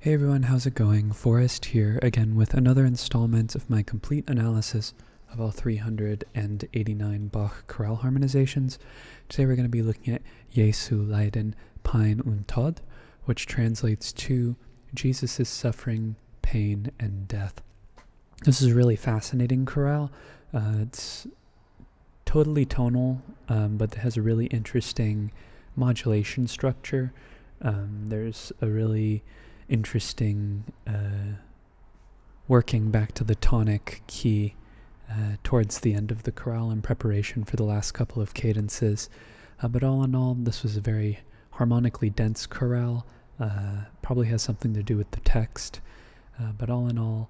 Hey everyone, how's it going? Forrest here, again with another installment of my complete analysis of all 389 Bach chorale harmonizations. Today we're going to be looking at Jesu, deine, Pein und Tod, which translates to Jesus' suffering, pain, and death. This is a really fascinating chorale. It's totally tonal, but it has a really interesting modulation structure. There's a really interesting working back to the tonic key towards the end of the chorale in preparation for the last couple of cadences. But all in all, this was a very harmonically dense chorale. Probably has something to do with the text. But all in all,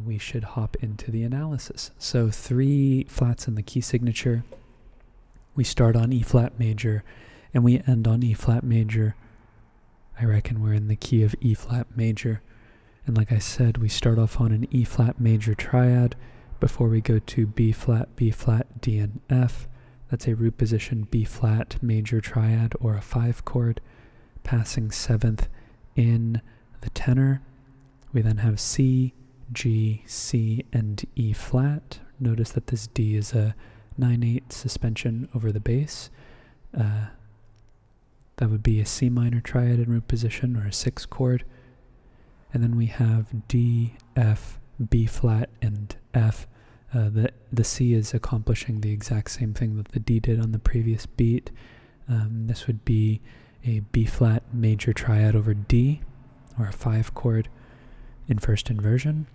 we should hop into the analysis. So 3 flats in the key signature. We start on E flat major and we end on E flat major. I reckon we're in the key of E flat major. And like I said, we start off on an E flat major triad before we go to B flat, D, and F. That's a root position B flat major triad or a 5 chord, passing 7th in the tenor. We then have C, G, C, and E flat. Notice that this D is a 9/8 suspension over the bass. That would be a C minor triad in root position or a 6 chord. And then we have D, F, B flat, and F. The C is accomplishing the exact same thing that the D did on the previous beat. This would be a B flat major triad over D, or a 5 chord in first inversion.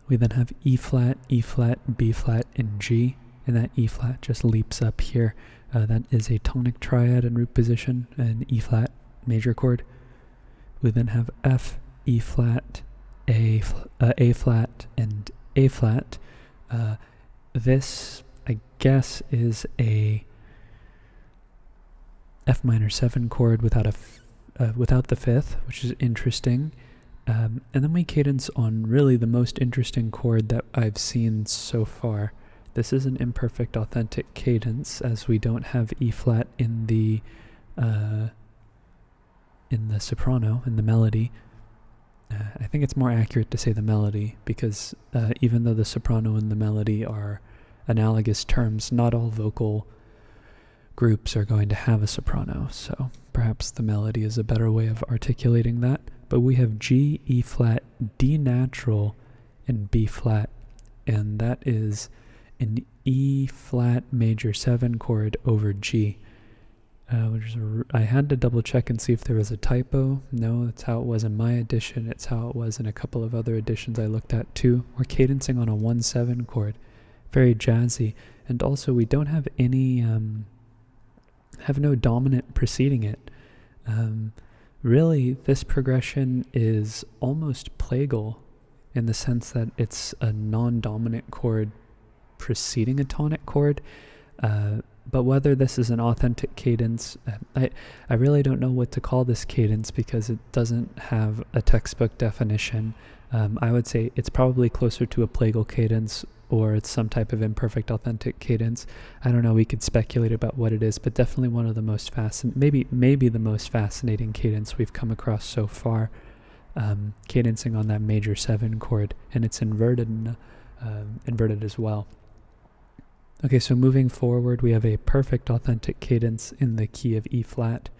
We then have E flat, B flat, and G, and that E flat just leaps up here. That is a tonic triad in root position, an E flat major chord. We then have F, E flat, A flat, and A flat. This, I guess, is a F minor 7 chord without the 5th, which is interesting. And then we cadence on really the most interesting chord that I've seen so far. This is an imperfect authentic cadence, as we don't have E flat in the soprano, in the melody. I think it's more accurate to say the melody, because even though the soprano and the melody are analogous terms, not all vocal groups are going to have a soprano, so perhaps the melody is a better way of articulating that. But we have G, E flat, D natural, and B flat, and that is an E flat major 7 chord over G. I had to double check and see if there was a typo. No, that's how it was in my edition. It's how it was in a couple of other editions I looked at too. We're cadencing on a 1/7 chord, very jazzy, and also we don't have any have no dominant preceding it. Really, this progression is almost plagal in the sense that it's a non-dominant chord preceding a tonic chord. But whether this is an authentic cadence, I really don't know what to call this cadence because it doesn't have a textbook definition. I would say it's probably closer to a plagal cadence, or it's some type of imperfect authentic cadence. I don't know, we could speculate about what it is, but definitely one of the most maybe the most fascinating cadence we've come across so far. Cadencing on that major 7 chord, and it's inverted as well. Okay, so moving forward, we have a perfect authentic cadence in the key of E flat.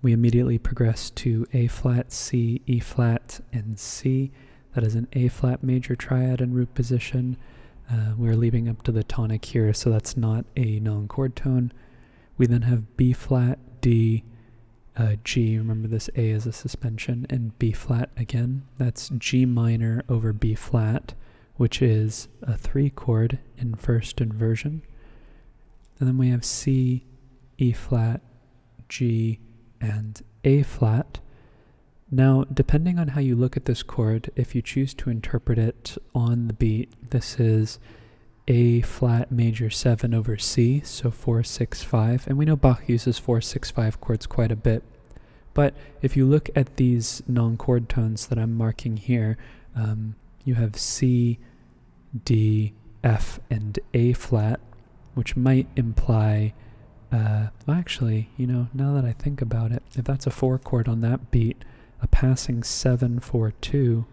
We immediately progress to A flat, C, E flat, and C. That is an A flat major triad in root position. We're leading up to the tonic here, so that's not a non-chord tone. We then have B flat, D, G. Remember this A is a suspension, and B flat again. That's G minor over B flat, which is a 3 chord in first inversion. And then we have C, E flat, G, and A flat. Now, depending on how you look at this chord, if you choose to interpret it on the beat, this is A flat major 7 over C, so 4-6-5. And we know Bach uses 4-6-5 chords quite a bit. But if you look at these non-chord tones that I'm marking here, you have C, D, F, and A flat, which might imply Well, actually, now that I think about it, if that's a 4 chord on that beat, a passing 7-4-2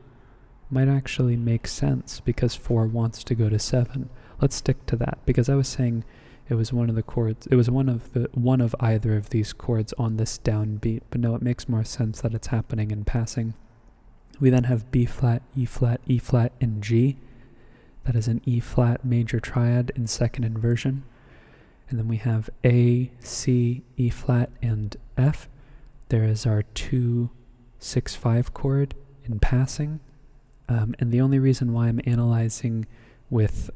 might actually make sense because 4 wants to go to 7. Let's stick to that, because I was saying it was one of the chords, it was one of either of these chords on this downbeat, but no, it makes more sense that it's happening in passing. We then have B flat, E flat, E flat, and G. That is an E flat major triad in second inversion. And then we have A, C, E flat, and F. There is our 2-6-5 chord in passing. And the only reason why I'm analyzing with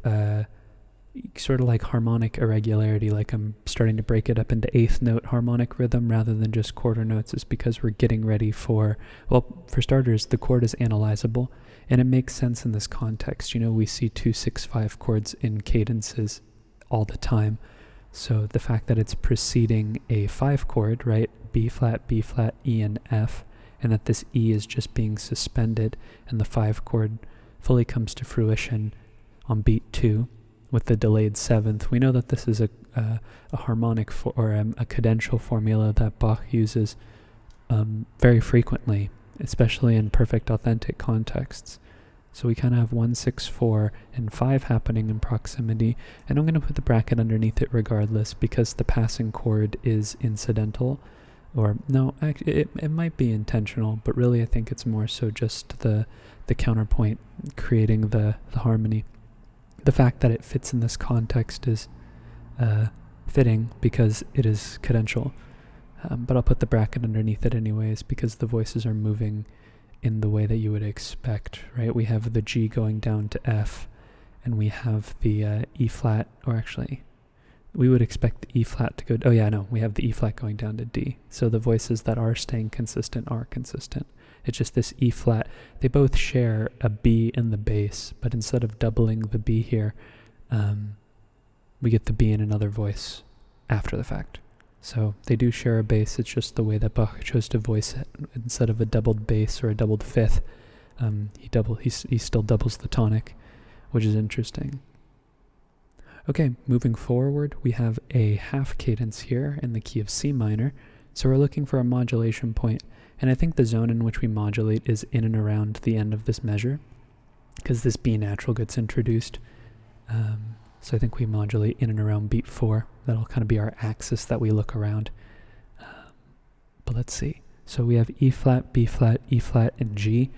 sort of like harmonic irregularity, like I'm starting to break it up into eighth note harmonic rhythm rather than just quarter notes, is because we're getting ready for starters, the chord is analyzable, and it makes sense in this context. You know, we see 2-6-5 chords in cadences all the time. So the fact that it's preceding a 5 chord, right, B flat, E, and F, and that this E is just being suspended and the 5 chord fully comes to fruition on beat 2 with the delayed 7th. We know that this is a harmonic or a cadential formula that Bach uses very frequently, especially in perfect authentic contexts. So we kind of have 1, 6, 4, and 5 happening in proximity, and I'm going to put the bracket underneath it regardless because the passing chord is incidental. Or no, actually, it might be intentional, but really I think it's more so just the counterpoint creating the harmony. The fact that it fits in this context is fitting because it is cadential, but I'll put the bracket underneath it anyways because the voices are moving in the way that you would expect, right? We have the G going down to F, and we have the E flat, or actually, we would expect the E flat to go, we have the E flat going down to D. So the voices that are staying consistent are consistent. It's just this E flat. They both share a B in the bass, but instead of doubling the B here, we get the B in another voice after the fact. So they do share a bass, it's just the way that Bach chose to voice it. Instead of a doubled bass or a doubled fifth, he still doubles the tonic, which is interesting. Okay, moving forward, we have a half cadence here in the key of C minor. So we're looking for a modulation point, and I think the zone in which we modulate is in and around the end of this measure, because this B natural gets introduced. So I think we modulate in and around beat 4. That'll kind of be our axis that we look around. But let's see. So we have E flat, B flat, E flat, and G.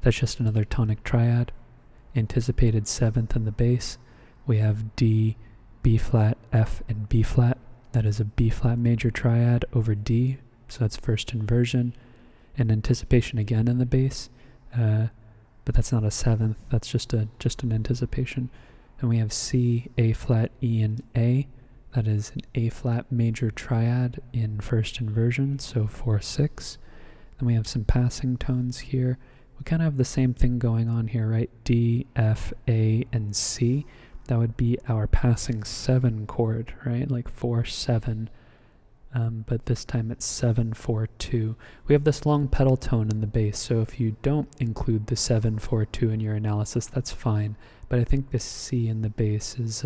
That's just another tonic triad. Anticipated 7th in the bass. We have D, B flat, F, and B flat. That is a B flat major triad over D. So that's first inversion. And anticipation again in the bass. But that's not a 7th. That's just an anticipation. And we have C, A flat, E, and A. That is an A flat major triad in first inversion, so 4-6. Then we have some passing tones here. We kind of have the same thing going on here, right? D, F, A, and C. That would be our passing 7 chord, right? Like 4-7. But this time it's 7-4-2. We have this long pedal tone in the bass, so if you don't include the 7-4-2 in your analysis, that's fine. But I think this C in the bass is,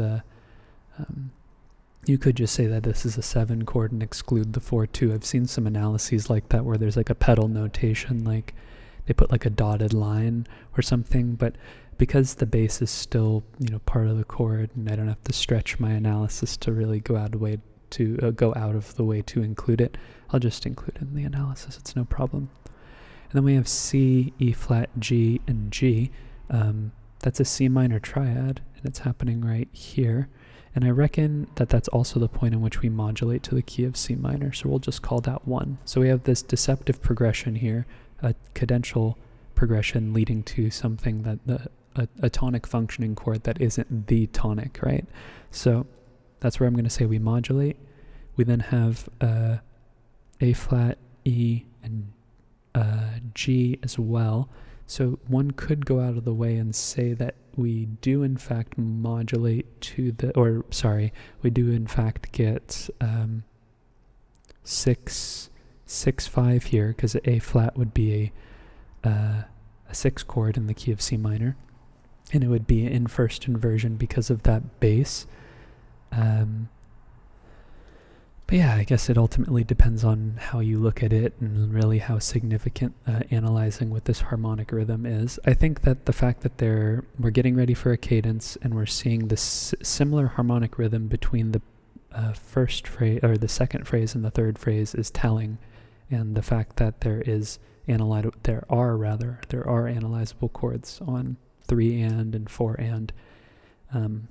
you could just say that this is a 7 chord and exclude the 4-2. I've seen some analyses like that where there's like a pedal notation, like they put like a dotted line or something, but because the bass is still, part of the chord, and I don't have to stretch my analysis to really go out of the way to include it, I'll just include it in the analysis. It's no problem. And then we have C, E flat, G, and G. That's a C minor triad, and it's happening right here. And I reckon that that's also the point in which we modulate to the key of C minor, so we'll just call that 1. So we have this deceptive progression here, a cadential progression leading to something that a tonic functioning chord that isn't the tonic, right? So that's where I'm going to say we modulate. We then have A flat, E, and G as well. So one could go out of the way and say that we do in fact modulate we do in fact get 6-5 here, because A flat would be a 6 chord in the key of C minor, and it would be in first inversion because of that bass. But But yeah, I guess it ultimately depends on how you look at it and really how significant analyzing what this harmonic rhythm is. I think that the fact that we're getting ready for a cadence and we're seeing this similar harmonic rhythm between the first phrase or the second phrase and the third phrase is telling, and the fact that there are analyzable chords on 3 and 4 and.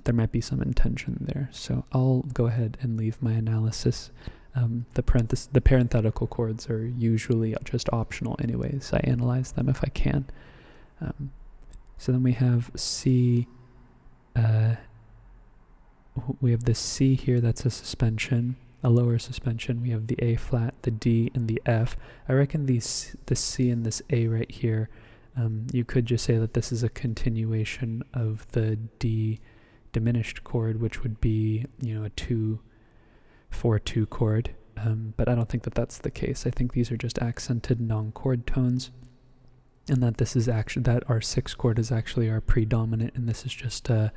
There might be some intention there. So I'll go ahead and leave my analysis. The parenthetical chords are usually just optional anyways. I analyze them if I can. So then we have C. We have the C here, that's a suspension, a lower suspension. We have the A flat, the D, and the F. I reckon the C and this A right here, you could just say that this is a continuation of the D diminished chord, which would be, a 2-4-2 chord. But I don't think that that's the case. I think these are just accented non-chord tones, and that this is actually, that our 6th chord is actually our predominant, and this is just a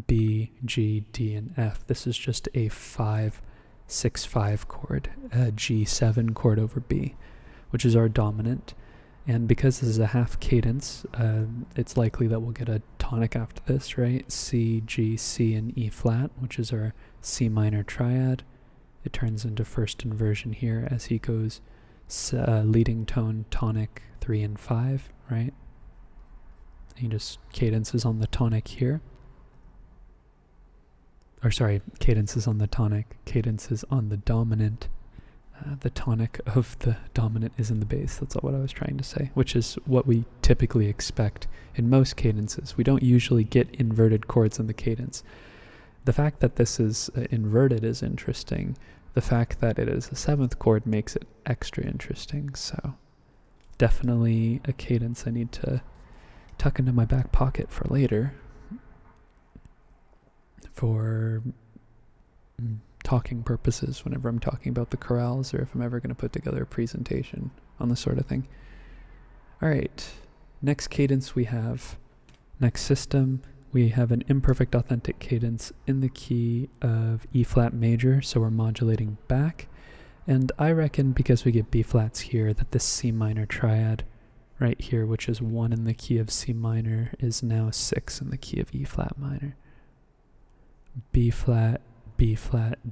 B, G, D, and F. This is just a 5-6-5 chord, a G7 chord over B, which is our dominant. And because this is a half cadence, it's likely that we'll get a tonic after this, right? C, G, C, and E flat, which is our C minor triad. It turns into first inversion here as he goes leading tone, tonic, 3 and 5, right? He just cadences on the tonic here. Or sorry, cadences on the tonic, cadences on the dominant. The tonic of the dominant is in the bass. That's all what I was trying to say, which is what we typically expect in most cadences. We don't usually get inverted chords in the cadence. The fact that this is inverted is interesting. The fact that it is a 7th chord makes it extra interesting. So definitely a cadence I need to tuck into my back pocket for later, for talking purposes whenever I'm talking about the chorales, or if I'm ever going to put together a presentation on this sort of thing. All right, next cadence next system, we have an imperfect authentic cadence in the key of E flat major, so we're modulating back. And I reckon because we get B flats here, that this C minor triad right here, which is 1 in the key of C minor, is now 6 in the key of E flat minor. B flat,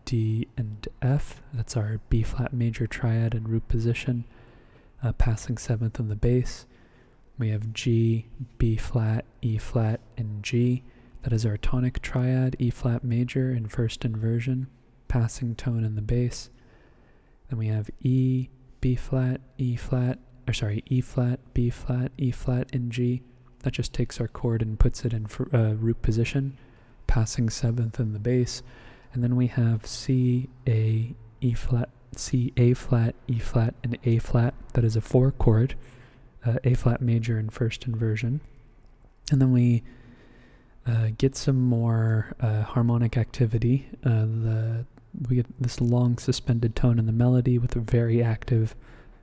D, and F. That's our B flat major triad and root position, passing 7th in the bass. We have G, B flat, E flat, and G. That is our tonic triad, E flat major in first inversion, passing tone in the bass. Then we have E, B flat, E flat, E flat, B flat, E flat, and G. That just takes our chord and puts it in root position, passing 7th in the bass. And then we have C, A, E flat, C, A flat, E flat, and A flat. That is a 4 chord, A flat major in first inversion. And then we get some more harmonic activity. We get this long suspended tone in the melody with a very active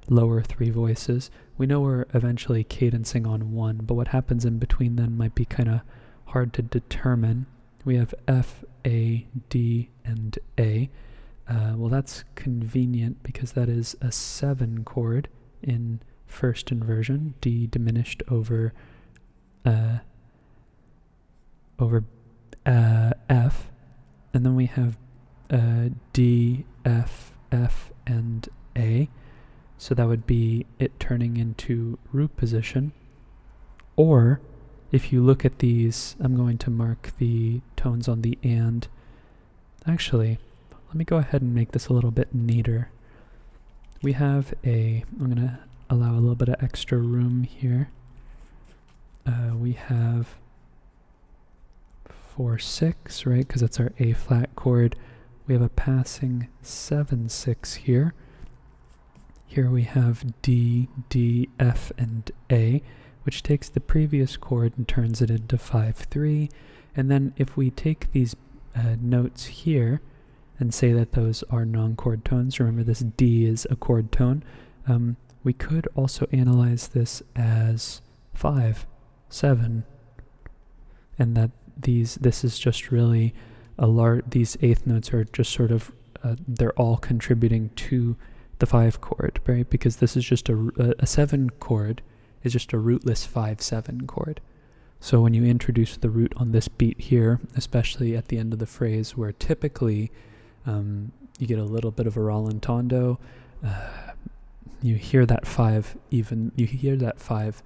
lower 3 voices. We know we're eventually cadencing on 1, but what happens in between then might be kind of hard to determine. We have F, A, D, and A. Well, that's convenient because that is a 7 chord in first inversion, D diminished over F. And then we have D, F, F, and A. So that would be it turning into root position. Or if you look at these, I'm going to mark the tones on the and. Actually, let me go ahead and make this a little bit neater. We have I'm going to allow a little bit of extra room here. We have 4-6, right? Because that's our A flat chord. We have a passing 7-6 here. Here we have D, D, F, and A, which takes the previous chord and turns it into 5-3. And then if we take these notes here and say that those are non-chord tones, remember this D is a chord tone, we could also analyze this as 5, 7, and that this is just really these eighth notes are just sort of they're all contributing to the 5 chord, right? Because this is just a 7 chord is just a rootless 5/7 chord. So when you introduce the root on this beat here, especially at the end of the phrase, where typically you get a little bit of a rallentando, you hear that 5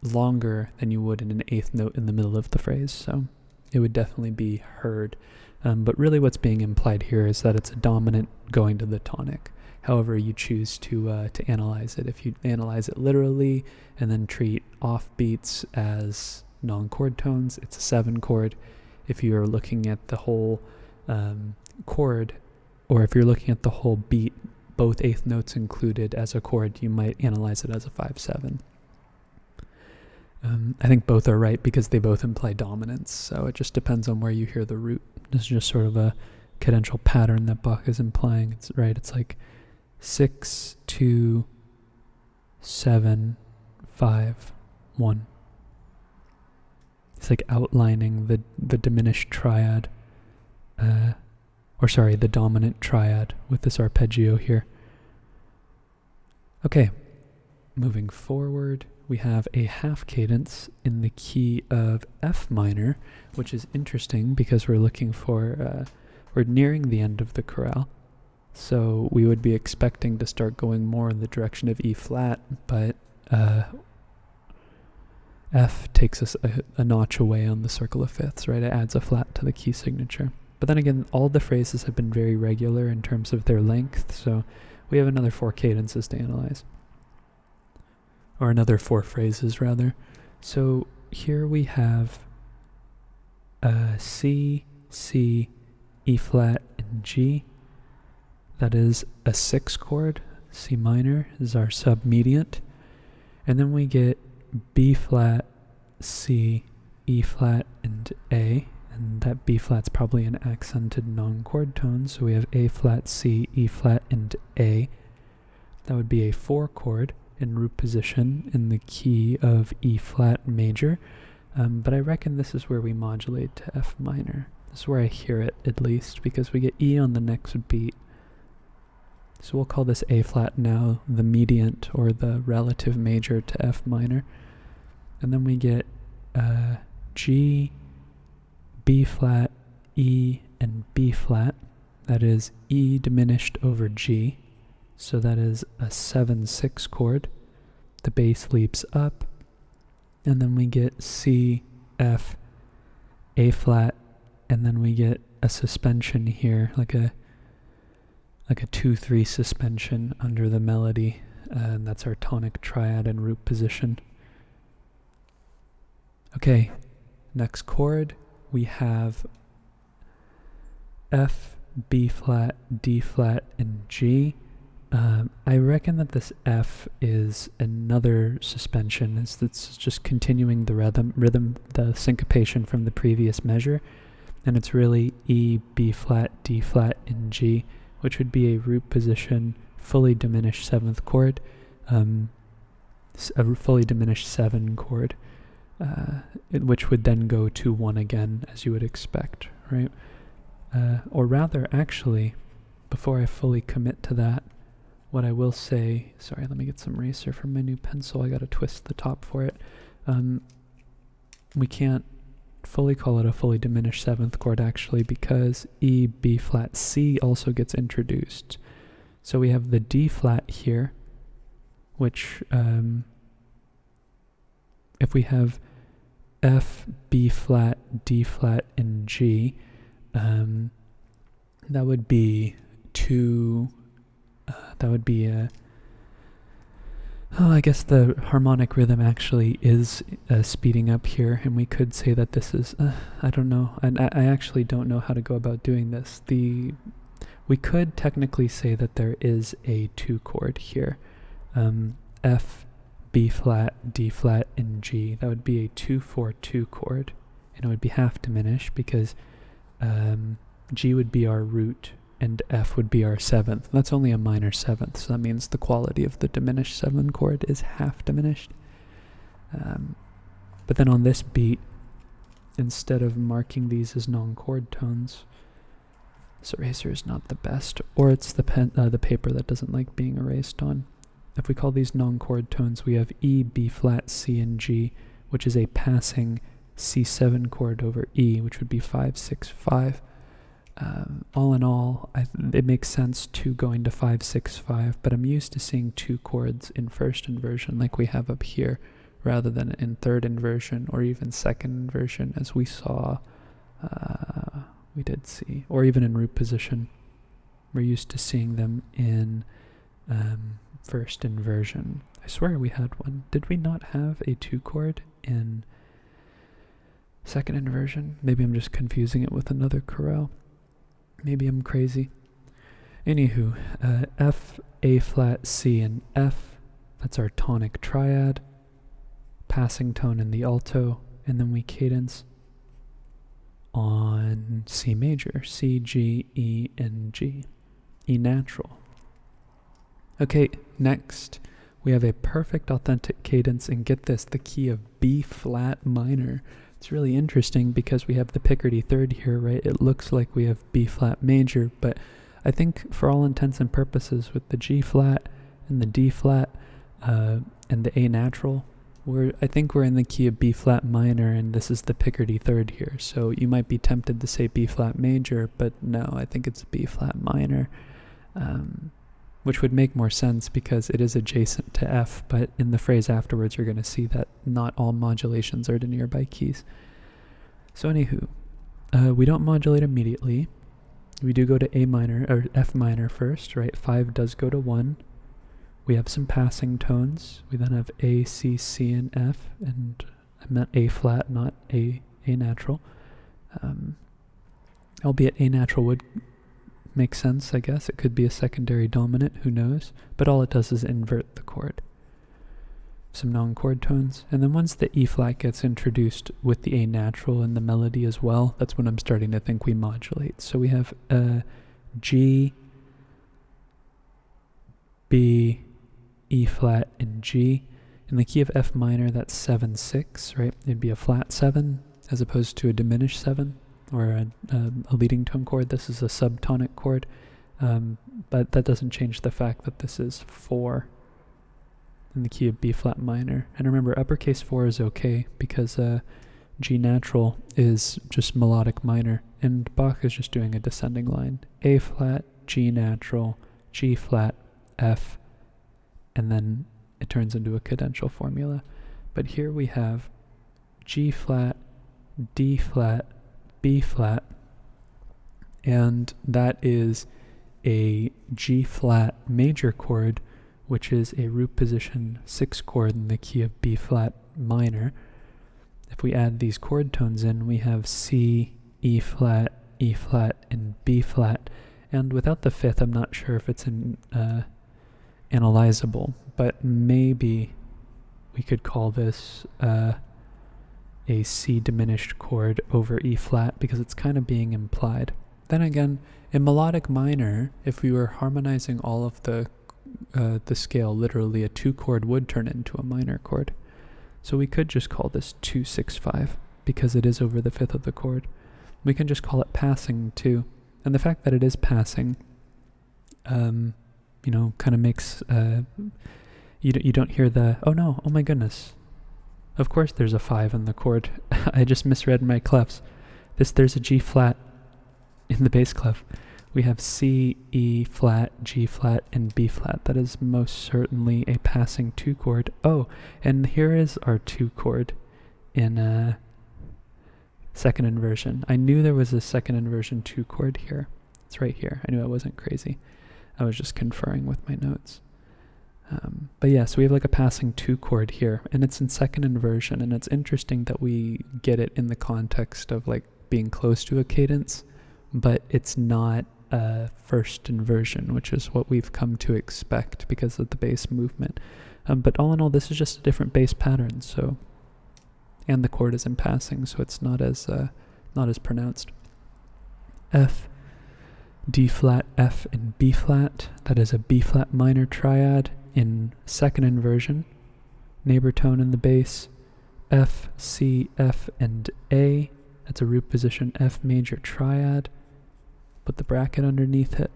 longer than you would in an 8th note in the middle of the phrase. So it would definitely be heard. But really what's being implied here is that it's a dominant going to the tonic. However you choose to analyze it. If you analyze it literally and then treat offbeats as non-chord tones, it's a 7 chord. If you're looking at the whole chord, or if you're looking at the whole beat, both 8th notes included as a chord, you might analyze it as a 5/7. I think both are right because they both imply dominance, so it just depends on where you hear the root. This is just sort of a cadential pattern that Bach is implying. It's right. It's like 6, 2, 7, 5, 1. It's like outlining the diminished triad, the dominant triad with this arpeggio here. Okay, moving forward, we have a half cadence in the key of F minor, which is interesting because we're looking for, we're nearing the end of the chorale. So we would be expecting to start going more in the direction of E flat, but F takes us a notch away on the circle of fifths, right? It adds a flat to the key signature. But then again, all the phrases have been very regular in terms of their length, so we have another 4 cadences to analyze. Or another 4 phrases, rather. So here we have C, C, E flat, and G. That is a 6 chord. C minor is our submediant. And then we get B flat, C, E flat, and A. And that B flat's probably an accented non-chord tone, so we have A flat, C, E flat, and A. That would be a 4 chord in root position in the key of E flat major, but I reckon this is where we modulate to F minor. This is where I hear it, at least, because we get E on the next beat. So we'll call this A flat now the mediant, or the relative major to F minor. And then we get G, B flat, E, and B flat. That is E diminished over G. So that is a 7/6 chord. The bass leaps up. And then we get C, F, A flat, and then we get a suspension here, like a 2-3 suspension under the melody. And that's our tonic triad and root position. Okay, next chord. We have F, B flat, D flat, and G. I reckon that this F is another suspension. It's just continuing the rhythm, the syncopation from the previous measure. And it's really E, B flat, D flat, and G, which would be a root position, fully diminished 7th chord, a fully diminished 7 chord. Which would then go to 1 again, as you would expect, right? Or rather, actually, before I fully commit to that, what I will say, sorry, let me get some eraser from my new pencil, I gotta twist the top for it. We can't fully call it a fully diminished 7th chord, actually, because E, B flat, C also gets introduced. So we have the D flat here, which, if we have F, B flat, D flat, and G, that would be 2, that would be I guess the harmonic rhythm actually is speeding up here, and we could say that this is, I don't know, I actually don't know how to go about doing this. We could technically say that there is a 2 chord here, F, B flat, D flat, and G. That would be a 2-4-2 chord, and it would be half diminished because G would be our root and F would be our 7th. That's only a minor 7th, so that means the quality of the diminished 7 chord is half diminished. But then on this beat, instead of marking these as non-chord tones, This eraser is not the best, or it's the paper that doesn't like being erased on. If we call these non-chord tones, we have E, B flat, C, and G, which is a passing C7 chord over E, which would be 5, 6, 5. All in all, it makes sense to going to 5, 6, 5, but I'm used to seeing 2 chords in first inversion like we have up here, rather than in third inversion or even second inversion, as we saw, we did see, or even in root position. We're used to seeing them in first inversion. I swear we had one. Did we not have a 2 chord in second inversion? Maybe I'm just confusing it with another chorale. Maybe I'm crazy. Anywho, F, A flat, C, and F. That's our tonic triad. Passing tone in the alto, and then we cadence on C major, C, G, E, and G. E natural. Okay, next we have a perfect authentic cadence, and get this, the key of B flat minor. It's really interesting because we have the Picardy third here, right? It looks like we have B flat major, but I think for all intents and purposes with the G flat and the D flat and the A natural, I think we're in the key of B flat minor, and this is the Picardy third here. So you might be tempted to say B flat major, but no, I think it's B flat minor, which would make more sense because it is adjacent to F, but in the phrase afterwards you're going to see that not all modulations are to nearby keys. So anywho, we don't modulate immediately. We do go to A minor, or F minor first, right? 5 does go to 1. We have some passing tones. We then have A, C, C, and F, and I meant A flat, not A natural. Albeit A natural would make sense, I guess. It could be a secondary dominant, who knows? But all it does is invert the chord. Some non-chord tones. And then once the E flat gets introduced with the A natural and the melody as well, that's when I'm starting to think we modulate. So we have G, B, E flat, and G. In the key of F minor, that's 7, 6, right? It'd be a flat 7 as opposed to a diminished 7 or a leading tone chord. This is a subtonic chord, but that doesn't change the fact that this is 4 in the key of B flat minor. And remember, uppercase 4 is okay because G natural is just melodic minor, and Bach is just doing a descending line. A flat, G natural, G flat, F, and then it turns into a cadential formula. But here we have G flat, D flat, B flat, and that is a G flat major chord, which is a root position 6 chord in the key of B flat minor. If we add these chord tones in, we have C, E flat, and B flat. And without the 5th, I'm not sure if it's analyzable, but maybe we could call this a C diminished chord over E flat because it's kind of being implied. Then again, in melodic minor, if we were harmonizing all of the scale, literally a 2 chord would turn into a minor chord. So we could just call this 2, 6, 5 because it is over the 5th of the chord. We can just call it passing too. And the fact that it is passing, kind of makes, you don't hear the, oh no, oh my goodness. Of course there's a 5 in the chord. I just misread my clefs. There's a G flat in the bass clef. We have C, E flat, G flat, and B flat. That is most certainly a passing 2 chord. Oh, and here is our 2 chord in second inversion. I knew there was a second inversion 2 chord here. It's right here. I knew I wasn't crazy. I was just conferring with my notes. But yeah, so we have like a passing 2 chord here, and it's in second inversion, and it's interesting that we get it in the context of like being close to a cadence, but it's not first inversion, which is what we've come to expect because of the bass movement. But all in all, this is just a different bass pattern, so, and the chord is in passing, so it's not as pronounced. F, D flat, F, and B flat. That is a B flat minor triad in second inversion. Neighbor tone in the bass. F, C, F, and A. That's a root position F major triad. put the bracket underneath it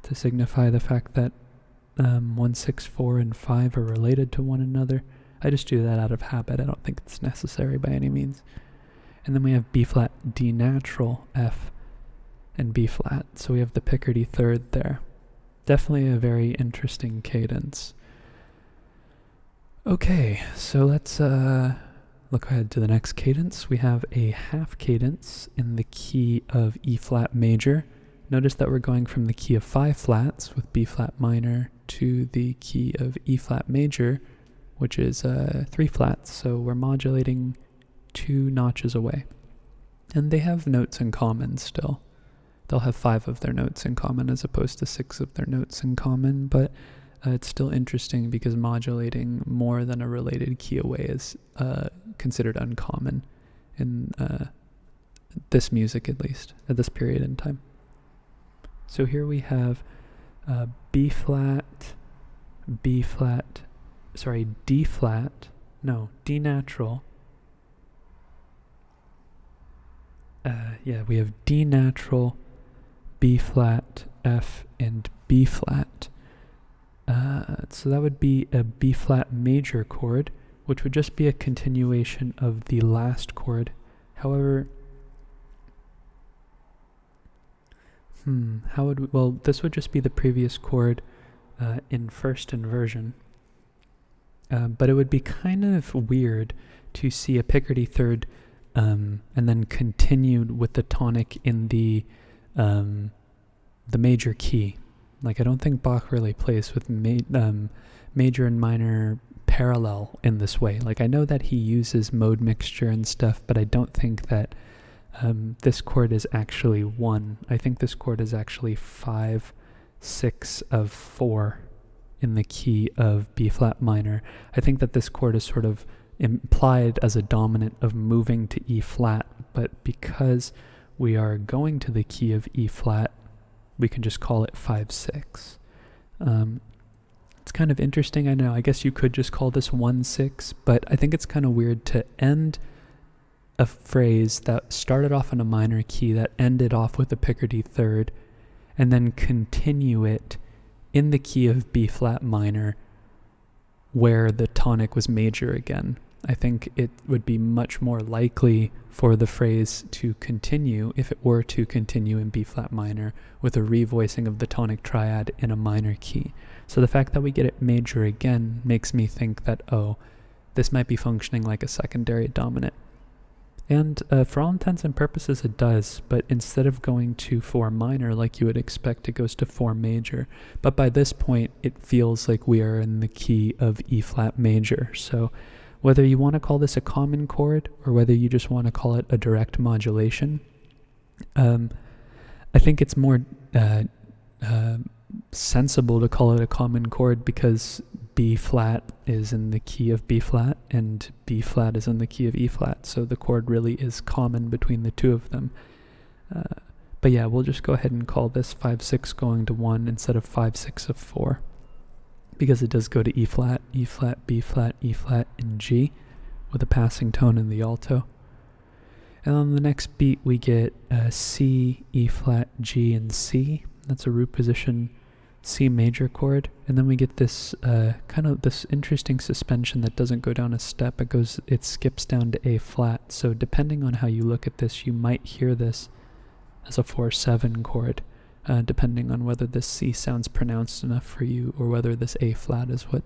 to signify the fact that 1, 6, 4, and 5 are related to one another. I just do that out of habit. I don't think it's necessary by any means. And then we have B flat, D natural, F, and B flat. So we have the Picardy third there. Definitely a very interesting cadence. Okay, so let's look ahead to the next cadence. We have a half cadence in the key of E flat major. Notice that we're going from the key of 5 flats with B flat minor to the key of E flat major, which is 3 flats. So we're modulating 2 notches away. And they have notes in common still. They'll have 5 of their notes in common as opposed to 6 of their notes in common, but it's still interesting because modulating more than a related key away is considered uncommon in this music, at least, at this period in time. So here we have D natural. We have D natural, B flat, F, and B flat. So that would be a B flat major chord, which would just be a continuation of the last chord. However, this would just be the previous chord in first inversion. But it would be kind of weird to see a Picardy third and then continued with the tonic in the major key. Like, I don't think Bach really plays with major and minor parallel in this way. Like, I know that he uses mode mixture and stuff, but I don't think that this chord is actually 1. I think this chord is actually 5, 6 of 4 in the key of B flat minor. I think that this chord is sort of implied as a dominant of moving to E flat, but because we are going to the key of E flat, we can just call it 5, 6. It's kind of interesting, I know. I guess you could just call this 1, 6, but I think it's kind of weird to end a phrase that started off in a minor key, that ended off with a Picardy third, and then continue it in the key of B flat minor where the tonic was major again. I think it would be much more likely for the phrase to continue if it were to continue in B flat minor with a revoicing of the tonic triad in a minor key. So the fact that we get it major again makes me think that, this might be functioning like a secondary dominant. And for all intents and purposes it does, but instead of going to 4 minor like you would expect, it goes to 4 major. But by this point it feels like we are in the key of E flat major. So whether you want to call this a common chord or whether you just want to call it a direct modulation, I think it's more sensible to call it a common chord because B flat is in the key of B flat and B flat is in the key of E flat, so the chord really is common between the two of them. But yeah, we'll just go ahead and call this 5, 6 going to 1 instead of 5, 6 of 4. Because it does go to E flat, B flat, E flat, and G with a passing tone in the alto. And on the next beat we get C, E flat, G, and C. That's a root position C major chord. And then we get this kind of this interesting suspension that doesn't go down a step. It skips down to A flat. So depending on how you look at this, you might hear this as a 4/7 chord. Depending on whether this C sounds pronounced enough for you or whether this A flat is what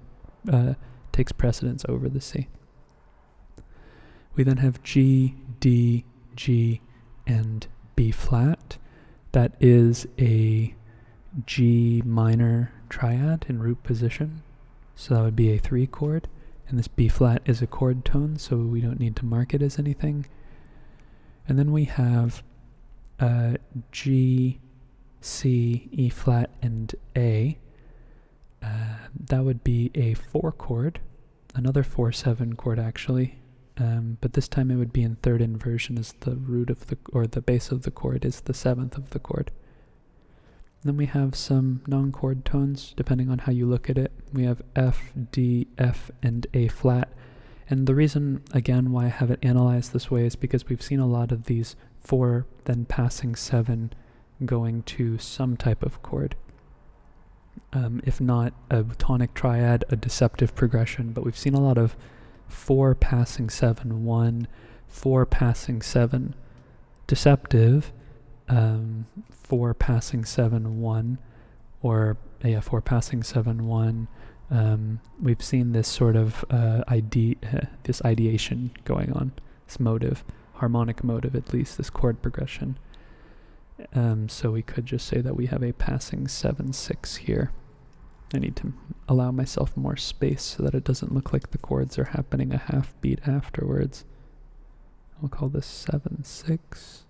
takes precedence over the C. We then have G, D, G, and B flat. That is a G minor triad in root position. So that would be a 3 chord. And this B flat is a chord tone, so we don't need to mark it as anything. And then we have G, C, E flat, and A. That would be a 4 chord, another 4/7 chord actually, but this time it would be in third inversion as the root of the base of the chord is the 7th of the chord. Then we have some non-chord tones depending on how you look at it. We have F, D, F, and A flat. And the reason, again, why I have it analyzed this way is because we've seen a lot of these 4, then passing 7, going to some type of chord. If not a tonic triad, a deceptive progression, but we've seen a lot of 4 passing 7, 1, 4 passing 7, deceptive, 4 passing 7, 1, or 4 passing 7, 1. We've seen this sort of this ideation going on, this motive, harmonic motive at least, this chord progression. So we could just say that we have a passing 7, 6 here. I need to allow myself more space so that it doesn't look like the chords are happening a half beat afterwards. I'll call this 7, 6.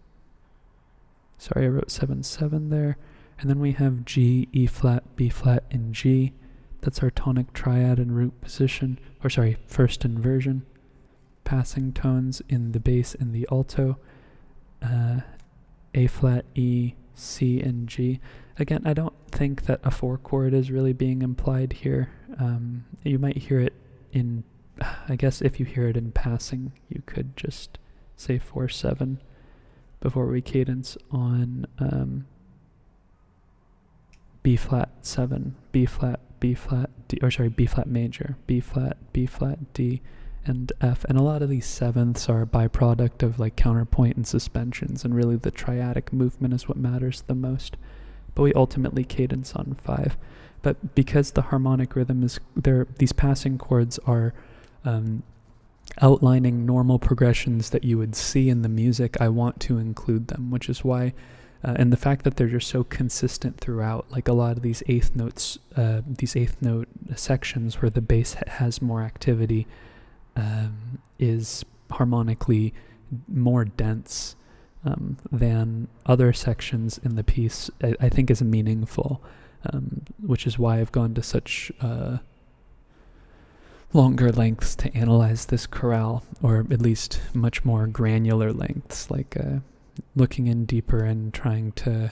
Sorry, I wrote 7, 7 there. And then we have G, E flat, B flat, and G. That's our tonic triad and root position, or sorry, first inversion. Passing tones in the bass and the alto. A flat, E, C, and G. Again, I don't think that a 4 chord is really being implied here. You might hear it in, I guess if you hear it in passing, you could just say 4, 7 before we cadence on B flat 7, B flat, B flat, D, or sorry, B flat major, B flat, D, and F. And a lot of these sevenths are a byproduct of like counterpoint and suspensions, and really the triadic movement is what matters the most. But we ultimately cadence on 5. But because the harmonic rhythm is there, these passing chords are outlining normal progressions that you would see in the music, I want to include them, which is why, and the fact that they're just so consistent throughout, like a lot of these eighth notes, these eighth note sections where the bass has more activity, is harmonically more dense than other sections in the piece, I think is meaningful, which is why I've gone to such longer lengths to analyze this chorale, or at least much more granular lengths, like looking in deeper and trying to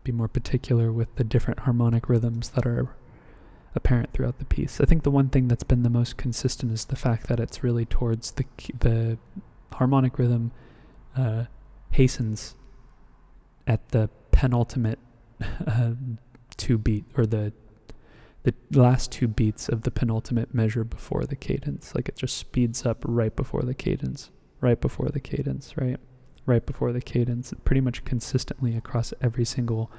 be more particular with the different harmonic rhythms that are apparent throughout the piece. I think the one thing that's been the most consistent is the fact that it's really towards the harmonic rhythm hastens at the penultimate 2 beat, or the last 2 beats of the penultimate measure before the cadence. Like it just speeds up right before the cadence, right before the cadence, right before the cadence. Pretty much consistently across every single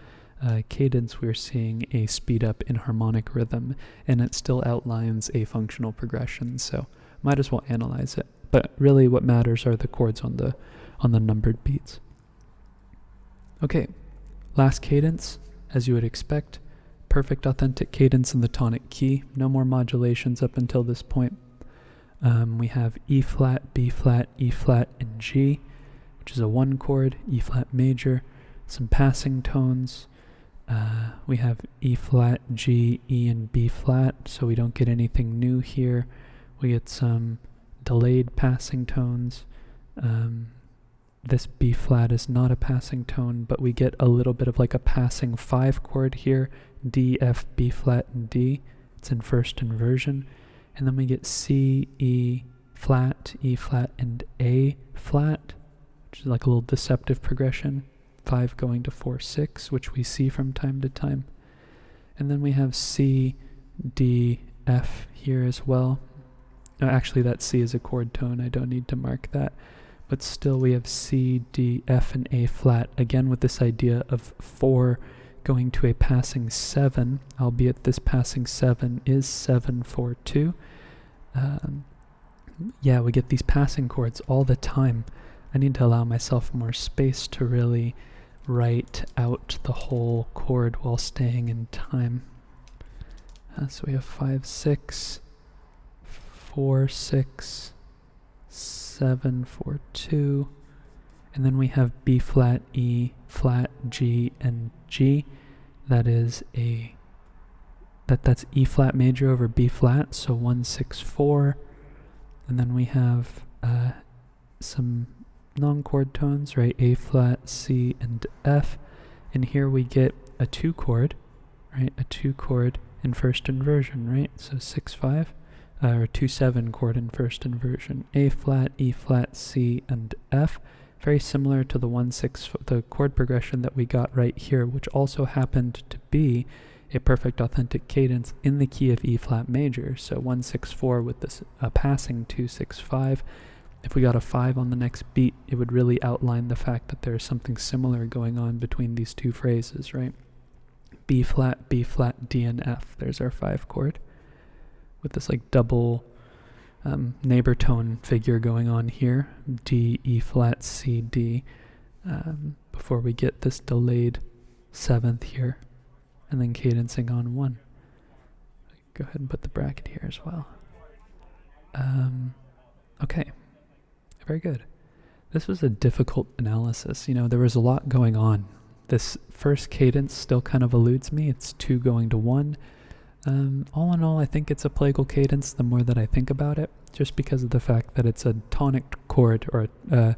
cadence we're seeing a speed up in harmonic rhythm, and it still outlines a functional progression, so might as well analyze it. But really what matters are the chords on the numbered beats. Okay, last cadence, as you would expect, perfect authentic cadence in the tonic key, no more modulations up until this point. We have E flat, B flat, E flat, and G, which is a 1 chord, E flat major, some passing tones. We have E flat, G, E, and B flat, so we don't get anything new here. We get some delayed passing tones. This B flat is not a passing tone, but we get a little bit of like a passing 5 chord here, D, F, B flat, and D. It's in first inversion. And then we get C, E flat, and A flat, which is like a little deceptive progression. 5 going to 4, 6, which we see from time to time. And then we have C, D, F here as well. Actually, that C is a chord tone. I don't need to mark that. But still we have C, D, F, and A flat, again with this idea of 4 going to a passing 7, albeit this passing 7 is 7, 4, 2. Yeah, we get these passing chords all the time. I need to allow myself more space to really write out the whole chord while staying in time. So we have 5, 6, 4, 6, 7, 4, 2, and then we have B flat, E flat, G, and G. That is that's E flat major over B flat, so 1, 6, 4, and then we have some non-chord tones, right? A flat, C, and F, and here we get a 2 chord, right? A 2 chord in first inversion, right? So 6, 5. Or 2, 7 chord in first inversion. A flat, E flat, C, and F. very similar to the 1-6, the chord progression that we got right here, which also happened to be a perfect authentic cadence in the key of E flat major. So 1-6-4 with this passing 2-6-5. If we got a 5 on the next beat, it would really outline the fact that there's something similar going on between these two phrases, right? B flat, D, and F. There's our 5 chord with this like double neighbor tone figure going on here. D, E flat, C, D, before we get this delayed 7th here, and then cadencing on 1. Go ahead and put the bracket here as well. Okay. Very good. This was a difficult analysis. You know, there was a lot going on. This first cadence still kind of eludes me. It's 2 going to 1. All in all, I think it's a plagal cadence the more that I think about it, just because of the fact that it's a tonic chord, or 2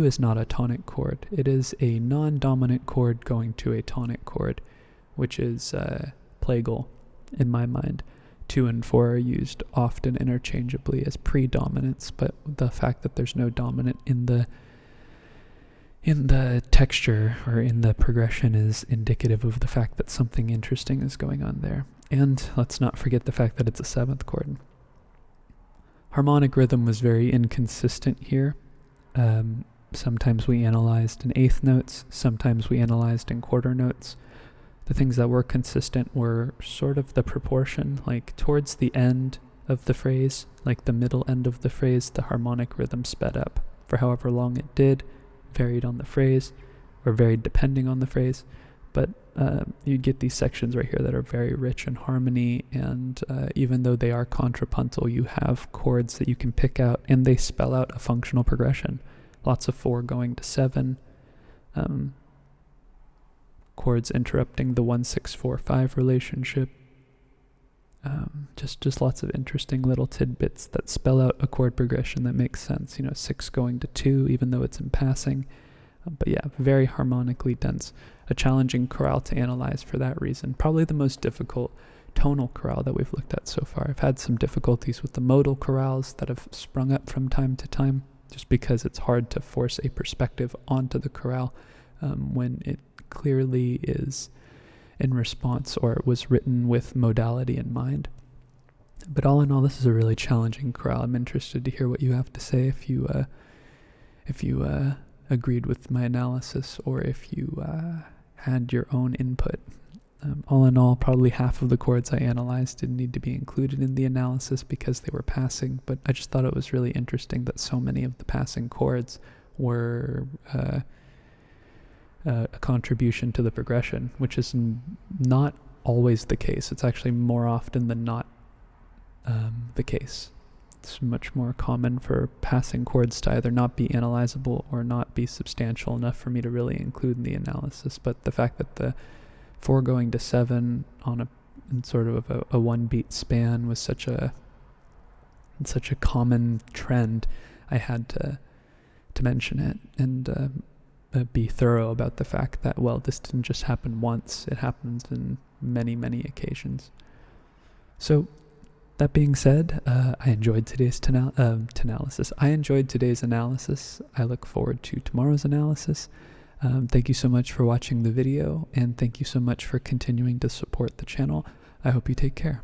is not a tonic chord. It is a non-dominant chord going to a tonic chord, which is plagal in my mind. 2 and 4 are used often interchangeably as predominants, but the fact that there's no dominant in the texture or in the progression is indicative of the fact that something interesting is going on there. And let's not forget the fact that it's a 7th chord. Harmonic rhythm was very inconsistent here. Sometimes we analyzed in 1/8 notes, sometimes we analyzed in quarter notes. The things that were consistent were sort of the proportion, like towards the end of the phrase, like the middle end of the phrase, the harmonic rhythm sped up for however long it did, varied on the phrase, or varied depending on the phrase. But you get these sections right here that are very rich in harmony, and even though they are contrapuntal, you have chords that you can pick out, and they spell out a functional progression. Lots of 4 going to 7. Chords interrupting the 1-6-4-5 relationship. Just lots of interesting little tidbits that spell out a chord progression that makes sense. You know, 6 going to 2, even though it's in passing. But yeah, very harmonically dense. A challenging chorale to analyze for that reason. Probably the most difficult tonal chorale that we've looked at so far. I've had some difficulties with the modal chorales that have sprung up from time to time, just because it's hard to force a perspective onto the chorale when it clearly is in response, or it was written with modality in mind. But all in all, this is a really challenging chorale. I'm interested to hear what you have to say, if you agreed with my analysis, or if you had your own input. All in all, probably half of the chords I analyzed didn't need to be included in the analysis because they were passing, but I just thought it was really interesting that so many of the passing chords were a contribution to the progression, which is not always the case. It's actually more often than not the case. It's much more common for passing chords to either not be analyzable or not be substantial enough for me to really include in the analysis. But the fact that the 4 going to 7 in sort of a 1-beat span was such a common trend, I had to mention it and be thorough about the fact that, well, this didn't just happen once, it happens in many, many occasions. So that being said, I enjoyed today's analysis. I enjoyed today's analysis. I look forward to tomorrow's analysis. Thank you so much for watching the video, and thank you so much for continuing to support the channel. I hope you take care.